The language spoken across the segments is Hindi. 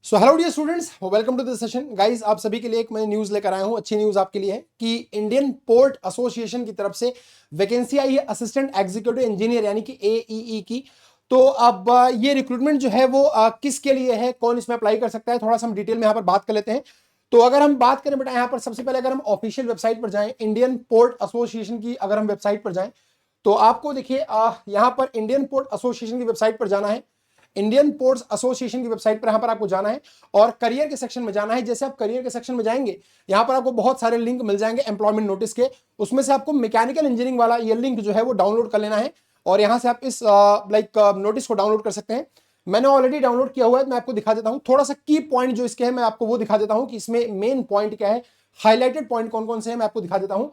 So hello dear students, welcome to this session guys. आप सभी के लिए एक मैं न्यूज़ लेकर आया हूं। अच्छी न्यूज़ आपके लिए है कि इंडियन पोर्ट एसोसिएशन की तरफ से वैकेंसी आई है असिस्टेंट एग्जीक्यूटिव इंजीनियर यानी कि एईई की। तो अब ये रिक्रूटमेंट जो है वो किसके लिए है, कौन इसमें अप्लाई कर सकता है, थोड़ा सा हम डिटेल में यहाँ पर बात कर लेते हैं। तो अगर हम बात करें बेटा, यहाँ पर सबसे पहले अगर हम ऑफिशियल वेबसाइट पर जाएं, इंडियन पोर्ट एसोसिएशन की अगर हम वेबसाइट पर जाएं तो आपको देखिए यहाँ पर इंडियन पोर्ट एसोसिएशन की वेबसाइट पर जाना है। इंडियन पोर्ट्स एसोसिएशन की वेबसाइट पर यहां पर आपको जाना है और करियर के सेक्शन में जाना है। जैसे आप करियर के सेक्शन में जाएंगे, यहां पर आपको बहुत सारे लिंक मिल जाएंगे एम्प्लॉयमेंट नोटिस के। उसमें से आपको मैकेनिकल इंजीनियरिंग वाला ये लिंक जो है वो डाउनलोड कर लेना है और यहां से आप इस नोटिस को डाउनलोड कर सकते हैं। मैंने ऑलरेडी डाउनलोड किया हुआ है, मैं आपको दिखा देता हूं थोड़ा सा की पॉइंट जो इसके है, मैं आपको वो दिखा देता हूं कि इसमें मेन पॉइंट क्या है, हाईलाइटेड पॉइंट कौन कौन से हैं मैं आपको दिखा देता हूं।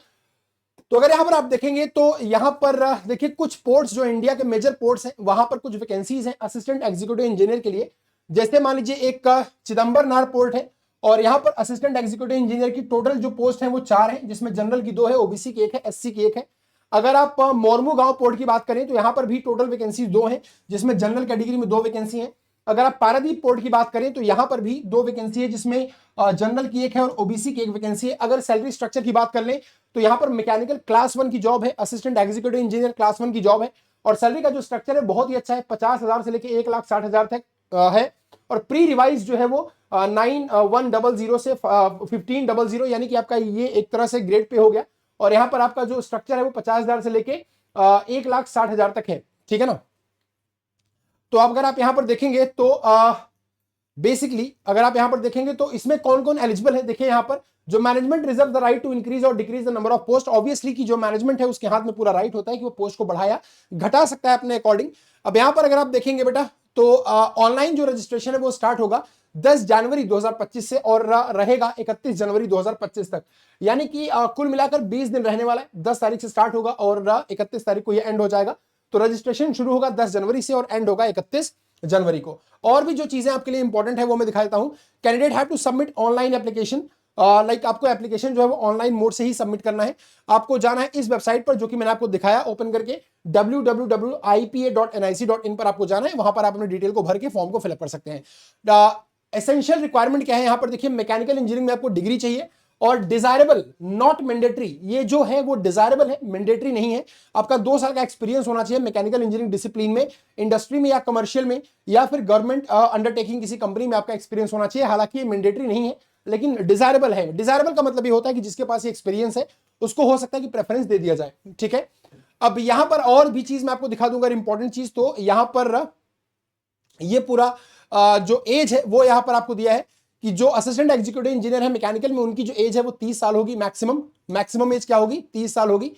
तो अगर यहां पर आप देखेंगे तो यहां पर देखिए कुछ पोर्ट्स जो इंडिया के मेजर पोर्ट्स हैं वहां पर कुछ वैकेंसीज हैं असिस्टेंट एग्जीक्यूटिव इंजीनियर के लिए। जैसे मान लीजिए एक चिदंबरनार पोर्ट है और यहां पर असिस्टेंट एग्जीक्यूटिव इंजीनियर की टोटल जो पोस्ट है वो 4 है, जिसमें जनरल की 2 है, ओबीसी की 1 है, एससी की 1 है। अगर आप मोरमू गांव पोर्ट की बात करें तो यहां पर भी टोटल वैकेंसी 2 है, जिसमें जनरल कैटेगरी में 2 वैकेंसी है। अगर आप पारादीप पोर्ट की बात करें तो यहां पर भी 2 वैकेंसी है, जिसमें जनरल की 1 है और ओबीसी की 1 वैकेंसी है। अगर सैलरी स्ट्रक्चर की बात कर लें तो यहां पर मैकेनिकल क्लास 1 की जॉब है, असिस्टेंट एग्जीक्यूटिव इंजीनियर क्लास 1 की जॉब है और सैलरी का जो स्ट्रक्चर है बहुत ही अच्छा है, 50,000 से लेकर 1,60,000 तक है। और प्री रिवाइज जो है वो 9100 से 1500 यानी कि आपका ये एक तरह से ग्रेड पे हो गया। और यहां पर आपका जो स्ट्रक्चर है वो 50,000 से लेके 1,60,000 तक है, ठीक है ना। तो अगर आप यहां पर देखेंगे तो बेसिकली अगर आप यहां पर देखेंगे तो इसमें कौन कौन एलिजिबल है, देखिए यहां पर जो management reserve the right to increase और decrease the number of post. Obviously कि जो मैनेजमेंट है उसके हाथ में पूरा राइट होता है कि वो पोस्ट को बढ़ाया घटा सकता है अपने अकॉर्डिंग। अब यहां पर अगर आप देखेंगे बेटा तो ऑनलाइन जो रजिस्ट्रेशन है वो स्टार्ट होगा 10 जनवरी 2025 से और रहेगा 31 जनवरी 2025 तक। यानी कि कुल मिलाकर 20 दिन रहने वाला है। 10 तारीख से स्टार्ट होगा और 31 तारीख को ये एंड हो जाएगा। तो रजिस्ट्रेशन शुरू होगा 10 जनवरी से और एंड होगा 31 जनवरी को। और भी जो चीजें आपके लिए इंपॉर्टेंट है वो मैं दिखा देता हूं। Candidate have to submit online application, like आपको एप्लीकेशन जो है वो ऑनलाइन मोड से ही सबमिट करना है। आपको जाना है इस वेबसाइट पर जो कि मैंने आपको दिखाया ओपन करके, www.ipa.nic.in पर आपको जाना है। वहां पर आप अपने डिटेल को भर के फॉर्म को फिलअप कर सकते हैं। एसेंशियल रिक्वायरमेंट क्या है यहां पर देखिए, मैकेनिकल इंजीनियरिंग में आपको डिग्री चाहिए और डिजायरेबल नॉट मैंडेटरी, ये जो है वो डिजायरेबल है, मैंडेटरी नहीं है। आपका 2 साल का एक्सपीरियंस होना चाहिए मैकेनिकल इंजीनियरिंग डिसिप्लिन में, इंडस्ट्री में या कमर्शियल में या फिर गवर्नमेंट अंडरटेकिंग किसी कंपनी में आपका एक्सपीरियंस होना चाहिए। हालांकि ये मैंडेटरी नहीं है लेकिन डिजायरेबल है। डिजायरेबल का मतलब ये होता है कि जिसके पास ये एक्सपीरियंस है उसको हो सकता है कि प्रेफरेंस दे दिया जाए, ठीक है। अब यहां पर और भी चीज मैं आपको दिखा दूंगा इंपॉर्टेंट चीज। तो यहां पर ये पूरा जो एज है वो यहां पर आपको दिया है कि जो असिस्टेंट एग्जीक्यूटिव इंजीनियर है मैकेनिकल में उनकी जो एज है वो 30 साल होगी, मैक्सिमम एज क्या होगी, 30 साल होगी।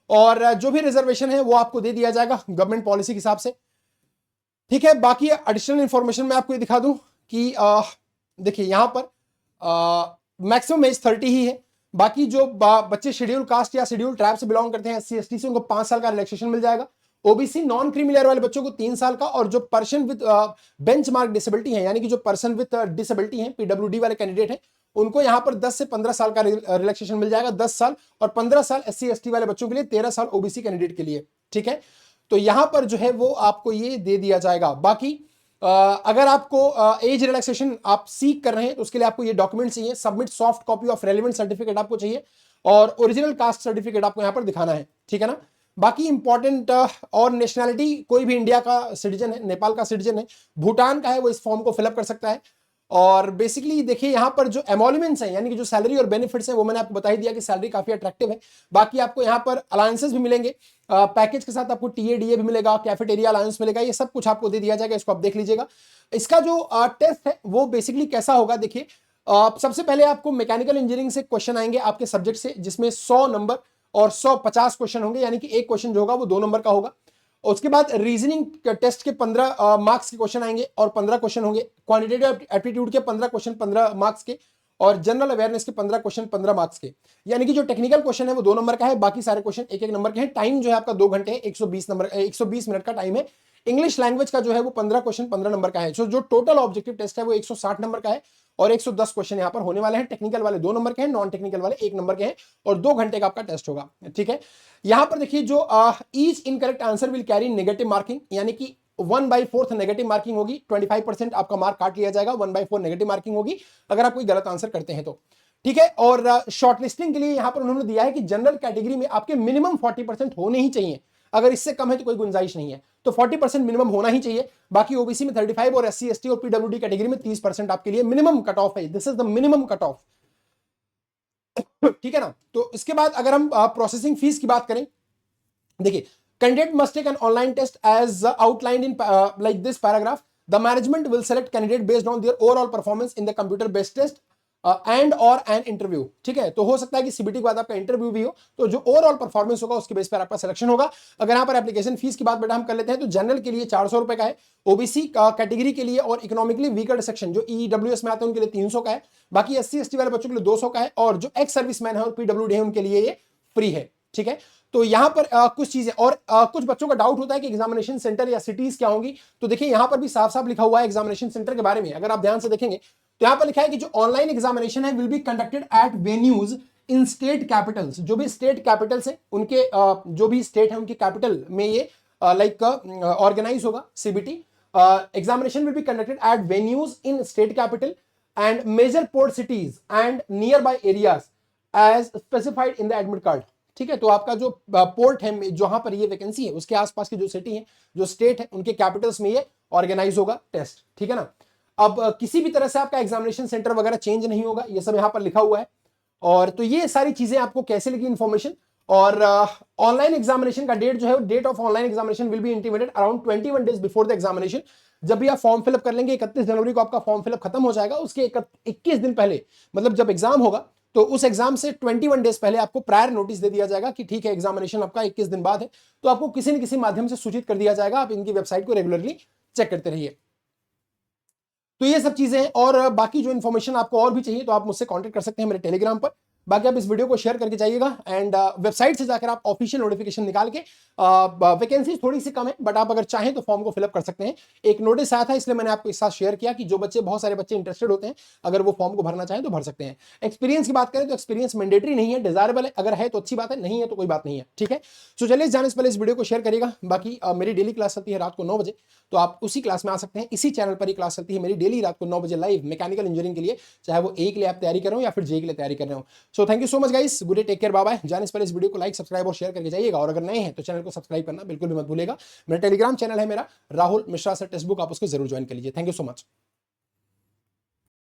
और जो भी रिजर्वेशन है वो आपको दे दिया जाएगा गवर्नमेंट पॉलिसी के हिसाब से, ठीक है। बाकी एडिशनल इंफॉर्मेशन मैं आपको ये दिखा दूं कि देखिए यहां पर मैक्सिमम एज 30 ही है। बाकी जो बच्चे शेड्यूल कास्ट या शेड्यूल ट्राइब से बिलोंग करते हैं, एससी एसटी से, उनको 5 साल का रिलैक्सेशन मिल जाएगा। ओबीसी नॉन क्रीमी वाले बच्चों को 3 साल का, और जो पर्सन विद बेंचमार्क डिसेबिलिटी है यानी कि जो पर्सन विद डिसेबिलिटी है, पीडब्ल्यूडी वाले कैंडिडेट हैं, उनको यहां पर 10 से 15 साल का रिलैक्सेशन मिल जाएगा। 10 साल और 15 साल एससी एसटी वाले बच्चों के लिए, 13 साल ओबीसी कैंडिडेट के लिए, ठीक है। तो यहां पर जो है वो आपको ये दे दिया जाएगा। बाकी अगर आपको एज रिलैक्सेशन आप सीख कर रहे हैं तो उसके लिए आपको ये डॉक्यूमेंट चाहिए, submit soft copy of relevant certificate आपको चाहिए और ओरिजिनल कास्ट सर्टिफिकेट आपको यहां पर दिखाना है, ठीक है ना। बाकी इंपॉर्टेंट और नेशनैलिटी, कोई भी इंडिया का सिटीजन है, नेपाल का सिटीजन है, भूटान का है, वो इस फॉर्म को फिलअप कर सकता है। और बेसिकली देखिए यहां पर जो एमोल्यूमेंट्स हैं यानी कि जो सैलरी और बेनिफिट्स हैं वो मैंने आपको बता ही दिया कि सैलरी काफी अट्रैक्टिव है। बाकी आपको यहां पर अलायंसेस भी मिलेंगे, पैकेज के साथ आपको टीएडीए भी मिलेगा, कैफेटेरिया अलायंस मिलेगा, ये सब कुछ आपको दे दिया जाएगा, इसको आप देख लीजिएगा। इसका जो टेस्ट है वो बेसिकली कैसा होगा देखिए, सबसे पहले आपको मैकेनिकल इंजीनियरिंग से क्वेश्चन आएंगे आपके सब्जेक्ट से, जिसमें 100 नंबर और 150 क्वेश्चन होंगे, यानी कि एक क्वेश्चन जो होगा वो 2 नंबर का होगा। उसके बाद रीजनिंग टेस्ट के 15 मार्क्स के क्वेश्चन आएंगे और 15 क्वेश्चन होंगे। क्वांटिटेटिव एप्टीट्यूड के 15 क्वेश्चन 15 मार्क्स के और जनरल अवेयरनेस के 15 क्वेश्चन 15 मार्क्स के। यानी कि जो टेक्निकल क्वेश्चन है वो 2 नंबर का है, बाकी सारे क्वेश्चन 1-1 नंबर के हैं। टाइम जो है आपका 2 घंटे है, 120 मिनट का टाइम है। इंग्लिश लैंग्वेज का जो है वो 15 क्वेश्चन 15 नंबर का है। जो टोटल ऑब्जेक्टिव टेस्ट है वो 160 नंबर का है और 110 क्वेश्चन यहां पर होने वाले हैं। टेक्निकल वाले 2 नंबर के हैं, नॉन टेक्निकल वाले 1 नंबर के हैं और 2 घंटे का आपका टेस्ट होगा, ठीक है। यहां पर देखिए जो each incorrect answer will carry negative marking, यानी कि 1/4 नेगेटिव मार्किंग होगी, 25% आपका मार्क काट लिया जाएगा, 1/4 नेगेटिव मार्किंग होगी अगर आप कोई गलत आंसर करते हैं तो, ठीक है। और शॉर्टलिस्टिंग के लिए यहां पर उन्होंने दिया है कि जनरल कैटेगरी में आपके मिनिमम 40% होने ही चाहिए, अगर इससे कम है तो कोई गुंजाइश नहीं है, तो 40% मिनिमम होना ही चाहिए। बाकी ओबीसी में 35 और SC ST और पीडब्ल्यूडी कैटेगरी में 30% आपके लिए मिनिमम कट ऑफ है, this is the minimum cut off, ठीक है ना। तो इसके बाद अगर हम प्रोसेसिंग फीस की बात करें, देखिए, candidate must take an online test as outlined in like this paragraph. The management will select candidate based on their overall performance in the computer based test and or an interview, ठीक है। तो हो सकता है कि सीबीटी के बाद आपका इंटरव्यू भी हो, तो जो ओवरऑल परफॉर्मेंस होगा उसके बेस पर आपका सिलेक्शन होगा। अगर यहाँ पर एप्लीकेशन फीस की बात बेटा हम कर लेते हैं तो जनरल के लिए 400 रुपए का है, ओबीसी कैटेगरी के लिए और इकोनॉमिकली वीकर सेक्शन जो ईडब्ल्यूएस में आते हैं उनके लिए 300 का है, बाकी SC ST वाले बच्चों के लिए 200 का है, और जो एक्स सर्विसमैन है और पीडब्ल्यूडी है उनके लिए ये फ्री है, ठीक है। तो यहां पर कुछ चीजें और कुछ बच्चों का डाउट होता है कि एग्जामिनेशन सेंटर या सिटीज क्या होंगी, तो देखिए यहां पर भी साफ साफ लिखा हुआ है एग्जामिनेशन सेंटर के बारे में। अगर आप ध्यान से देखेंगे तो यहां पर लिखा है कि जो ऑनलाइन एग्जामिनेशन है will be conducted at venues in state Capitals, जो भी स्टेट कैपिटल्स है उनके जो भी स्टेट है उनके कैपिटल में ये लाइक ऑर्गेनाइज होगा CBT. Examination will be conducted at venues in state capital and major port cities and nearby areas as specified in the admit card, ठीक है। तो आपका जो पोर्ट है जहां पर ये वैकेंसी है उसके आसपास की जो सिटी है, जो स्टेट है, उनके कैपिटल्स में ये ऑर्गेनाइज होगा टेस्ट, ठीक है ना। अब किसी भी तरह से आपका एग्जामिनेशन सेंटर वगैरह चेंज नहीं होगा, ये सब यहां पर लिखा हुआ है। और तो ये सारी चीजें आपको कैसे लगी इंफॉर्मेशन, और ऑनलाइन एग्जामिनेशन का डेट जो है, date of online examination will be intimated around 21 days before the examination. जब भी आप फॉर्म फिलअप कर लेंगे 31 जनवरी को आपका फॉर्म फिलअप खत्म हो जाएगा, उसके 21 दिन पहले, मतलब जब एग्जाम होगा तो उस एग्जाम से 21 डेज पहले आपको प्रायर नोटिस दे दिया जाएगा कि ठीक है एग्जामिनेशन आपका 21 दिन बाद है, तो आपको किसी न किसी माध्यम से सूचित कर दिया जाएगा। आप इनकी वेबसाइट को रेगुलरली चेक करते रहिए। तो ये सब चीजें हैं, और बाकी जो इन्फॉर्मेशन आपको और भी चाहिए तो आप मुझसे कांटेक्ट कर सकते हैं मेरे टेलीग्राम पर। बाकी आप इस वीडियो को शेयर करके जाइएगा, एंड वेबसाइट से जाकर आप ऑफिशियल नोटिफिकेशन निकाल के, वैकेंसी थोड़ी सी कम है बट आप अगर चाहें तो फॉर्म को फिलअप कर सकते हैं। एक नोटिस आया था इसलिए मैंने आपको इस साथ शेयर किया कि जो बच्चे, बहुत सारे बच्चे इंटरेस्टेड होते हैं, अगर वो फॉर्म को भरना चाहें तो भर सकते हैं। एक्सपीरियंस की बात करें तो एक्सपीरियंस मैंडेटरी नहीं है, डिजायरेबल है, अगर है तो अच्छी बात है, नहीं है तो कोई बात नहीं है, ठीक है। सो चलिए जाने से पहले इस वीडियो को शेयर करिएगा। बाकी मेरी डेली क्लास चलती है रात को 9 बजे, तो आप उसी क्लास में आ सकते हैं। इसी चैनल पर ही क्लास चलती है मेरी डेली रात को 9 बजे लाइव मैकेनिकल इंजीनियरिंग के लिए, चाहे वो ए के लिए आप तैयारी कर रहे हो या फिर जे के लिए तैयारी कर रहे हो। So thank you so much guys, good day, take care, bye bye. जाने से पहले इस वीडियो को लाइक, सब्सक्राइब और शेयर करके जाइएगा, और अगर नए हैं तो चैनल को सब्सक्राइब करना बिल्कुल भी मत भूलिएगा। मेरा टेलीग्राम चैनल है मेरा Rahul Mishra sir text book, आप उसको जरूर ज्वाइन कर लीजिए। Thank you so much.